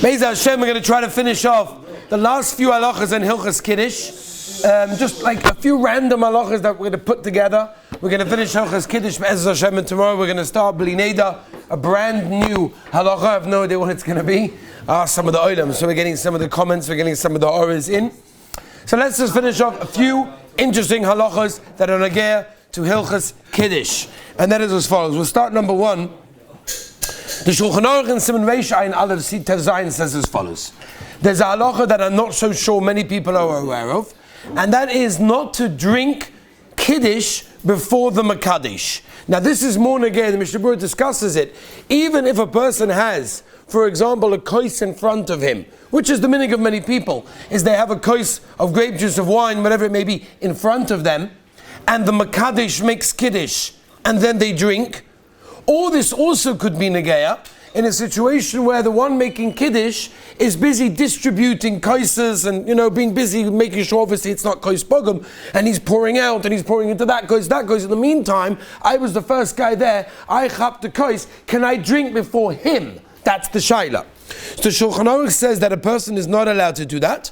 Be'ez Hashem, we're going to try to finish off the last few halachas in Hilchas Kiddush. Just like a few random halachas that we're going to put together. We're going to finish Hilchas Kiddush Be'ez Hashem, and tomorrow we're going to start Bli Neder, a brand new halacha. I have no idea what it's going to be. Some of the olam. So we're getting some of the comments, we're getting some of the oras in. So let's just finish off a few interesting halachas that are nagea to Hilchas Kiddush. And that is as follows. We'll start number one. The Shulchan Aruch in Siman Reish Ayin Aleph Tev Zayin says as follows. There's a halacha that I'm not so sure many people are aware of, and that is not to drink Kiddush before the Makadesh. Now this is more nagea, the Mishnah Berurah discusses it. Even if a person has, for example, a kos in front of him, which is the minhag of many people, is they have a kos of grape juice, of wine, whatever it may be, in front of them, and the Makadesh makes Kiddush, and then they drink. Or this also could be nagea in a situation where the one making Kiddush is busy distributing kosses and, being busy making sure obviously it's not kos pogum, and he's pouring out and he's pouring into that kos, that kos. In the meantime, I was the first guy there, I chap the kos, can I drink before him? That's the shaila. So Shulchan Aruch says that a person is not allowed to do that,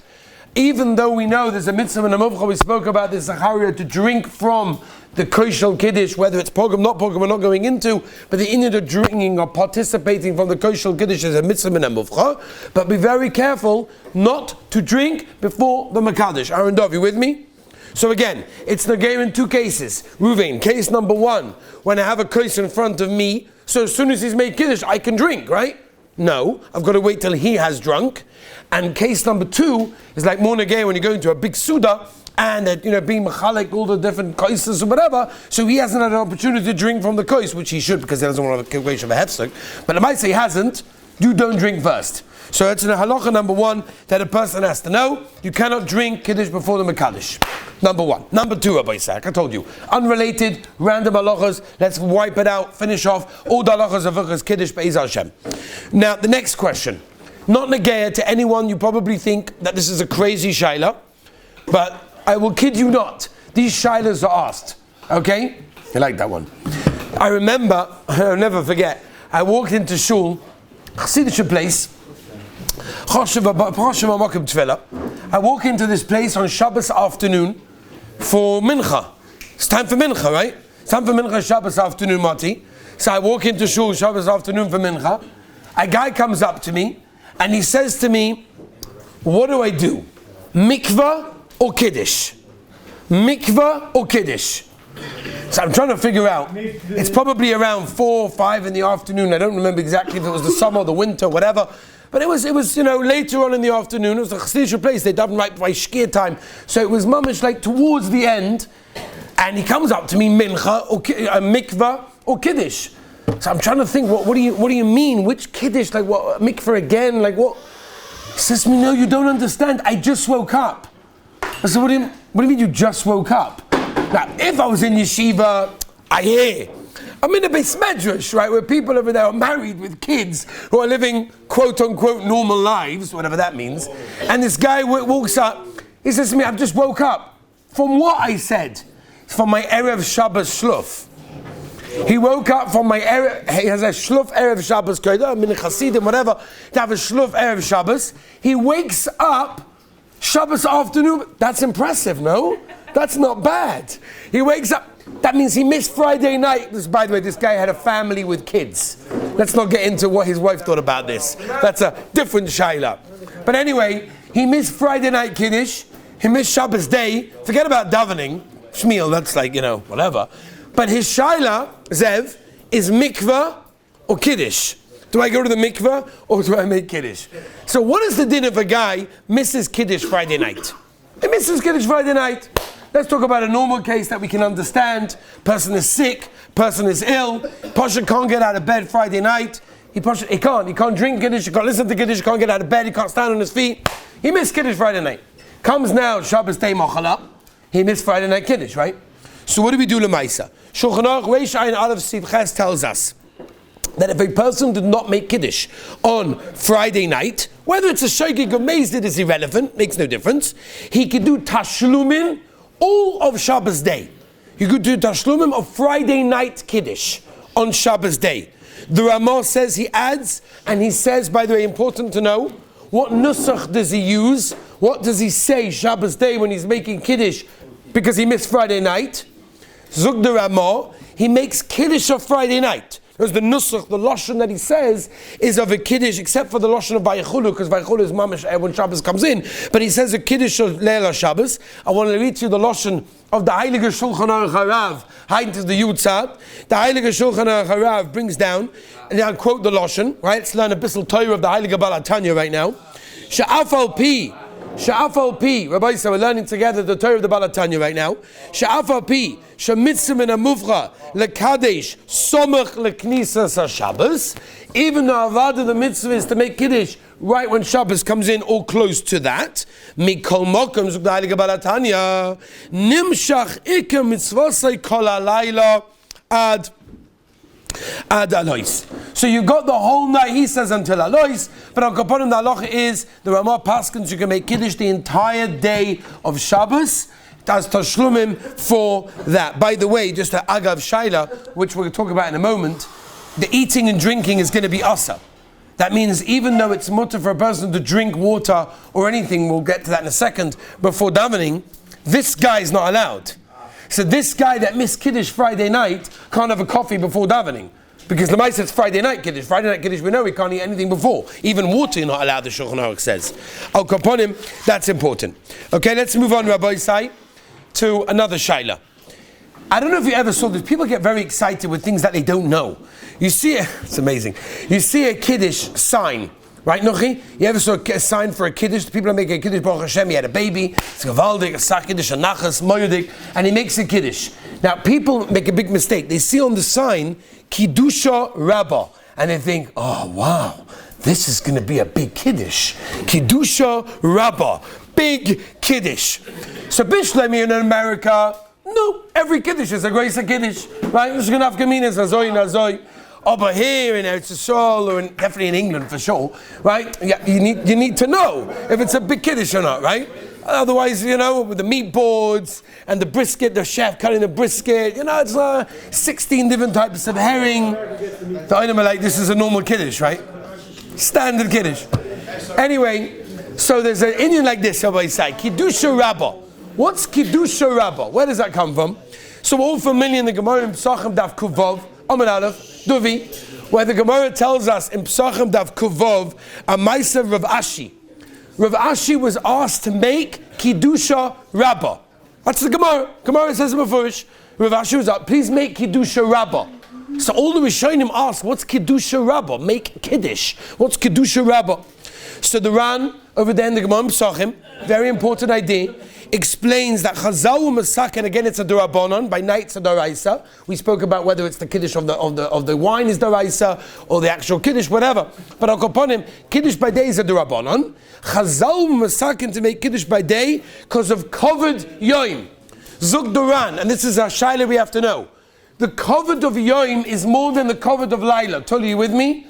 even though we know there's a mitzvah in the Muvcha, we spoke about this Zachariah, to drink from the kosher Kiddush, whether it's pogum, not pogum, we're not going into, but the inyan of drinking or participating from the kosher Kiddush is a mitzvah in the Muvcha. But be very careful not to drink before the Makadesh. Aaron Dov, you with me? So again, it's nagea in two cases. Ruvain, case number one, when I have a kos in front of me, so as soon as he's made Kiddush, I can drink, right? No, I've got to wait till he has drunk. And case number two is like more nagea when you go into a big Suda, and being mechalek all the different kosses or whatever, so he hasn't had an opportunity to drink from the kos, which he should because he doesn't want to have a of a hefsek. But I might say he hasn't. You don't drink first. So it's in halacha number one that a person has to know. You cannot drink Kiddush before the Mekadesh. Number one. Number two, Rabbi Isaac, I told you. Unrelated, random halachas. Let's wipe it out, finish off. All the halachas of Hilchos Kiddush Be'ez Hashem. Now, the next question. Not nagea to anyone, you probably think that this is a crazy shaila, but I will kid you not. These shailas are asked. Okay? You like that one. I remember, I'll never forget, I walked into shul, Chassidish place, I walk into this place on Shabbos afternoon for mincha. It's time for mincha, right? It's time for mincha Shabbos afternoon, Mati. So I walk into shul Shabbos afternoon for mincha. A guy comes up to me and he says to me, what do I do? Mikvah or Kiddush? Mikvah or Kiddush? So I'm trying to figure out. It's probably around 4 or 5 in the afternoon. I don't remember exactly if it was the summer or the winter, whatever. But it was later on in the afternoon. It was a Chassidish place. They done right by Shkia time. So it was mamish like towards the end. And he comes up to me, mincha or mikvah or Kiddush. So I'm trying to think, what do you mean? Which Kiddush? Like what? Mikvah again? Like what? He says to me, no, you don't understand. I just woke up. I said, what do you mean you just woke up? Now, if I was in yeshiva, I'm in a beis medrash, right, where people over there are married with kids who are living quote-unquote normal lives, whatever that means, and this guy walks up, he says to me, I've just woke up. From what I said? From my Erev Shabbos Shluf. He woke up from my Erev, he has a Shluf Erev Shabbos, I'm in a Chassidim, whatever, to have a Shluf Erev Shabbos. He wakes up Shabbos afternoon. That's impressive, no? That's not bad. He wakes up. That means he missed Friday night. By the way, this guy had a family with kids. Let's not get into what his wife thought about this. That's a different shaila. But anyway, he missed Friday night Kiddush. He missed Shabbos day. Forget about davening. Shmiel, that's like, whatever. But his shaila, Zev, is mikvah or Kiddush. Do I go to the mikvah or do I make Kiddush? So what is the din if a guy misses Kiddush Friday night? He misses Kiddush Friday night. Let's talk about a normal case that we can understand. Person is sick, person is ill, Pasha can't get out of bed Friday night. He can't drink Kiddush, he can't listen to Kiddush, he can't get out of bed, he can't stand on his feet. He missed Kiddush Friday night. Comes now Shabbos day Machala, he missed Friday night Kiddush, right? So what do we do Lemaisa? Shulchan Aruch Reish Ayin Aleph Siv Ches tells us that if a person did not make Kiddush on Friday night, whether it's a shogeg or meizid is irrelevant, makes no difference, he could do tashlumin all of Shabbos day. You could do tashlumim of Friday night Kiddush on Shabbos day. The Ramah says he adds, and he says, by the way, important to know, what nusach does he use? What does he say Shabbos day when he's making Kiddush because he missed Friday night? Zug the Ramah, he makes Kiddush of Friday night. Because the nusach, the lashon that he says, is of a Kiddush, except for the lashon of Vayichulu, because Vayichulu is mamash when Shabbos comes in. But he says a Kiddush of Leila Shabbos. I want to read to you the lashon of the Heilige Shulchan Aruch Harav, height is the Yutzat. The Heilige Shulchan Aruch Harav brings down, and I'll quote the lashon, right? Let's learn a bissel Torah of the Heilige Baal HaTanya right now. Sha'afal Pi, Rabbi, so we're learning together the Torah of the Baal HaTanya right now. Sha'afal Pi, Shemitzim in a Muvcha, Lekadesh, Somach Leknisas Shabbos. Even though Avad of the mitzvah is to make Kiddush right when Shabbos comes in or close to that. Mikol Mokum, Zuk the Heilige Baal HaTanya, Nimshach Ika Mitzvosai Kol HaLayla Ad Alois. So you got the whole night, he says, until Alois, but on Kaponim the halacha is, the Ramah Paskins, you can make Kiddush the entire day of Shabbos. That's Tashlumim for that. By the way, just an Agav Shaila, which we'll talk about in a moment, the eating and drinking is going to be Asa. That means even though it's mutter for a person to drink water or anything, we'll get to that in a second, before davening, this guy is not allowed. So this guy that missed Kiddush Friday night can't have a coffee before davening. Because the Maisa it's Friday night Kiddush. Friday night Kiddush, we know we can't eat anything before. Even water you're not allowed, the Shulchan Aruch says. Al Kaponim, that's important. Okay, let's move on, Rabbi Isai, to another Shaila. I don't know if you ever saw this. People get very excited with things that they don't know. You see, it's amazing. You see a Kiddush sign. Right, Nochi? You ever saw a sign for a Kiddush? The people are making a Kiddush, Baruch Hashem, he had a baby, it's Gavaldik, a Sak Kiddush, a Nachas, Moyodik, and he makes a Kiddush. Now, people make a big mistake. They see on the sign, Kiddusha Rabbah, and they think, oh, wow, this is going to be a big Kiddush. Kiddusha Rabbah, big Kiddush. So, Bishlemi in America, no, every Kiddush is a grace of Kiddush, right? It's going to have Kaminas, Azoi, Nazoi. Over here in Eretz Yisrael, or definitely in England for sure, right? Yeah, you need to know if it's a big Kiddush or not, right? Otherwise, with the meat boards and the brisket, the chef cutting the brisket, it's 16 different types of herring. The item are like, this is a normal Kiddush, right? Standard Kiddush. Anyway, so there's an Indian like this, somebody say, Kiddusha Rabbah. What's Kiddusha Rabbah? Where does that come from? So we're all familiar in the Gemara in Pesachim Daf Kuvov, Amar Aleph, Duvi, where the Gemara tells us in Pesachim Daf Kuvov, a Maisa Rav Ashi. Rav Ashi was asked to make Kiddusha Rabbah. That's the Gemara. Gemara says in Mefurish, Rav Ashi was up, please make Kiddusha Rabbah. So all the Rishonim asked, what's Kiddusha Rabbah? Make Kiddush. What's Kiddusha Rabbah? So the Ran, over there in the Gemara in Pesachim, very important idea, explains that Chazal Masak, and again it's a Durabonon, by night it's a Daraisa. We spoke about whether it's the Kiddush of the wine is Daraisa, or the actual Kiddush, whatever. But I'll upon him, Kiddush by day is a Durabonon. Chazal Masakin to make Kiddush by day because of covered Yoim. Zug Duran, and this is a Shaila we have to know. The covered of Yoim is more than the covered of Laila. Totally, you with me?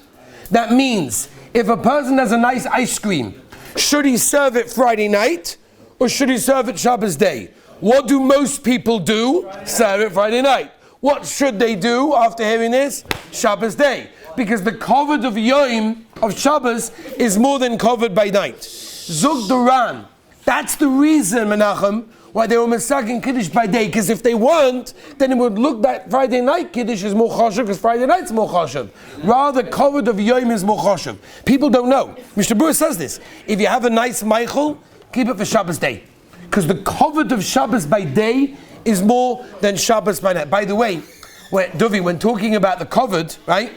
That means, if a person has a nice ice cream, should he serve it Friday night? Or should he serve it Shabbos day? What do most people do? Serve it Friday night. What should they do after hearing this? Shabbos day. Because the covered of Yom of Shabbos is more than covered by night. Zug Duran. That's the reason, Menachem, why they were masaking Kiddush by day. Because if they weren't, then it would look that Friday night Kiddush is more choshev, because Friday night's more choshev. Rather, covered of Yom is more choshev. People don't know. Mr. Brewer says this. If you have a nice Michael, keep it for Shabbos day. Because the covered of Shabbos by day is more than Shabbos by night. By the way, when talking about the covered, right?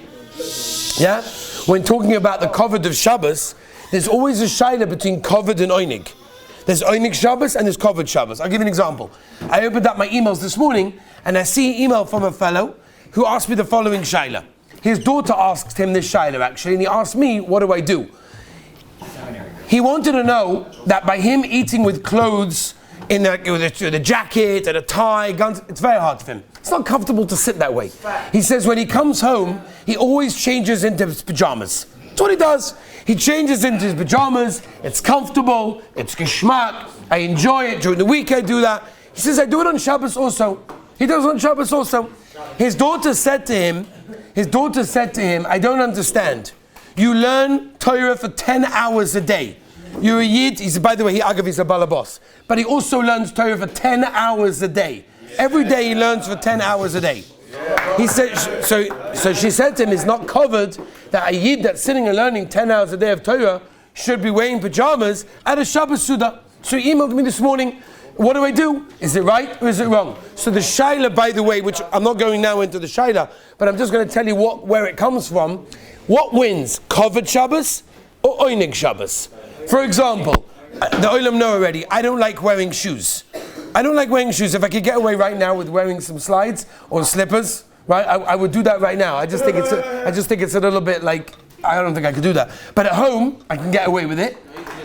Yeah? When talking about the covered of Shabbos, there's always a shaila between covered and oinig. There's oinig Shabbos and there's covered Shabbos. I'll give you an example. I opened up my emails this morning and I see an email from a fellow who asked me the following shaila. His daughter asked him this shaila actually, and he asked me, what do I do? He wanted to know that by him eating with clothes, with a jacket and a tie, guns, it's very hard for him. It's not comfortable to sit that way. He says when he comes home, he always changes into his pajamas. That's what he does. He changes into his pajamas, it's comfortable, it's geschmack, I enjoy it, during the week I do that. He says I do it on Shabbos also. He does it on Shabbos also. His daughter said to him, I don't understand. You learn Torah for 10 hours a day. You're a Yid. He's, by the way, he's a balabos. But he also learns Torah for 10 hours a day. Every day he learns for 10 hours a day. He said, so she said to him, it's not covered that a Yid that's sitting and learning 10 hours a day of Torah should be wearing pajamas at a Shabbos Suda. So he emailed me this morning, what do I do? Is it right or is it wrong? So the Shaila, by the way, which I'm not going now into the Shaila, but I'm just going to tell you where it comes from. What wins? Covered Shabbos or Oinig Shabbos? For example, the Olam know already, I don't like wearing shoes. I don't like wearing shoes. If I could get away right now with wearing some slides or slippers, right, I would do that right now. I just think it's a little bit like, I don't think I could do that. But at home, I can get away with it.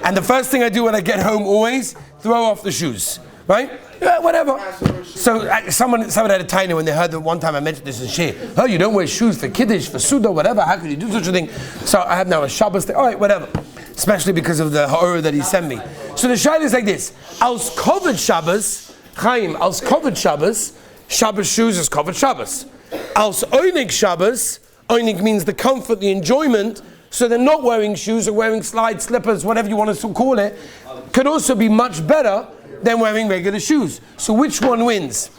And the first thing I do when I get home always, throw off the shoes, right? Yeah, whatever. So someone had a tiny when they heard that one time I mentioned this in Shir. Oh, you don't wear shoes for Kiddush, for Suda, whatever. How could you do such a thing? So I have now a Shabbos thing. All right, whatever. Especially because of the horror that he sent me. So the shayla is like this: als covered Shabbos, Chaim, als covered Shabbos, Shabbos shoes is covered Shabbos. Als oinig Shabbos, oinig means the comfort, the enjoyment. So they're not wearing shoes or wearing slides, slippers, whatever you want to call it, could also be much better than wearing regular shoes. So which one wins?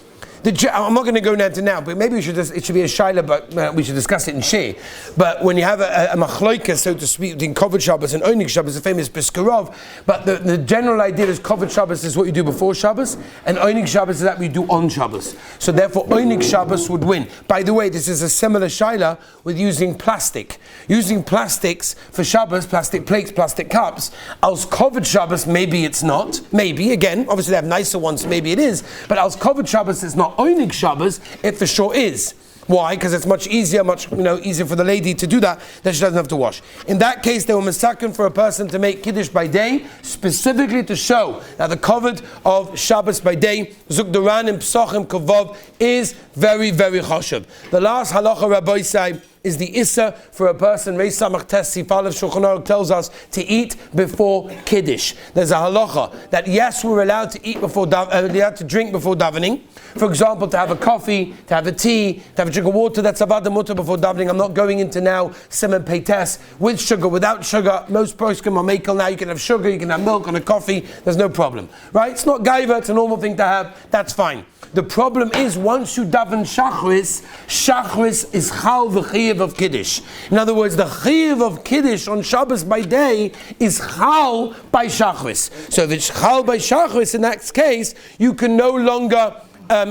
I'm not going to go now, but maybe it should be a shaila, but we should discuss it in Sheh. But when you have a machloika, so to speak, between Kovod Shabbos and Oinig Shabbos, the famous Piskarov, but the general idea is Kovod Shabbos is what you do before Shabbos, and Oinig Shabbos is that we do on Shabbos. So therefore, Oinig Shabbos would win. By the way, this is a similar shaila with using plastic. Using plastics for Shabbos, plastic plates, plastic cups. Als Kovod Shabbos, maybe it's not. Maybe, again, obviously they have nicer ones, maybe it is. But als Kovod Shabbos is not Oinig Shabbos, it for sure is. Why? Because it's much easier for the lady to do that she doesn't have to wash. In that case, they were misaken for a person to make Kiddush by day, specifically to show that the covered of Shabbos by day, Zugduran and Psochim Kavov, is very, very choshev. The last halacha Rabbi say is the Issa for a person, Reis Samach Tes Sifal of Shulchan Aruch tells us to eat before Kiddush. There's a halacha that yes, we're allowed to eat allowed to drink before davening. For example, to have a coffee, to have a tea, to have a drink of water, that's avad mutter before davening. I'm not going into now Simon Peites with sugar, without sugar. Most poskim are makel now. You can have sugar, you can have milk on a coffee. There's no problem, right? It's not gaiva. It's a normal thing to have. That's fine. The problem is once you daven Shachris is chal v'chiyev of Kiddush. In other words, the chiyev of Kiddush on Shabbos by day is chal by Shachris. So if it's chal by Shachris, in that case, you can no longer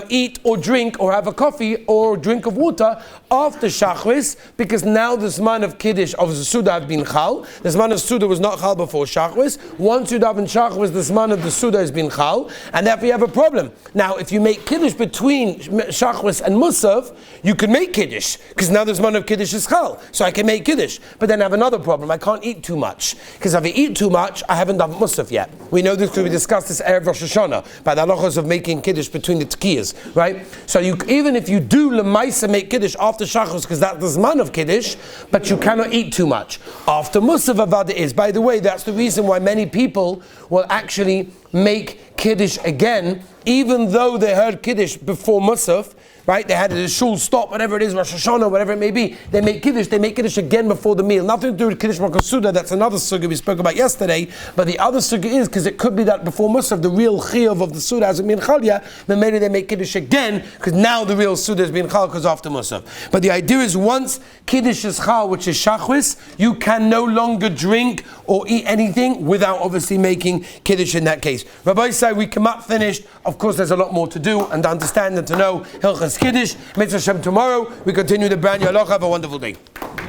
eat or drink or have a coffee or drink of water after Shachris, because now the Zman of Kiddush of the Suda have been Chal. The Zman of Suda was not Chal before Shachris. Once you daven Shachris, the Zman of the Suda has been Chal, and therefore you have a problem. Now, if you make Kiddush between Shachris and Musaf, you can make Kiddush, because now the Zman of Kiddush is Chal, so I can make Kiddush. But then I have another problem. I can't eat too much, because if I eat too much, I haven't done Musaf yet. We know this because we discussed this Erev Rosh Hashanah, by the halachos of making Kiddush between the Tkiyas, right? So even if you do Lemaisa make Kiddush after Shachris, because that's the Zman of Kiddush, but you cannot eat too much. After Musaf Avada is, by the way, that's the reason why many people will actually make Kiddush again, even though they heard Kiddush before Musaf, right? They had a shul stop, whatever it is, Rosh Hashanah, whatever it may be. They make Kiddush again before the meal. Nothing to do with Kiddush Makasuda, that's another sugya we spoke about yesterday. But the other sugya is, because it could be that before Musaf, the real chiyuv of the Suda hasn't been chal yet, then maybe they make Kiddush again, because now the real Suda has been chal, because after Musaf. But the idea is, once Kiddush is chal, which is shachris, you can no longer drink or eat anything without obviously making Kiddush in that case. Rabbi say we come up finished. Of course, there's a lot more to do and to understand and to know Hilchas Kiddush. Mitzvah Shem tomorrow. We continue the brand new halacha. Have a wonderful day.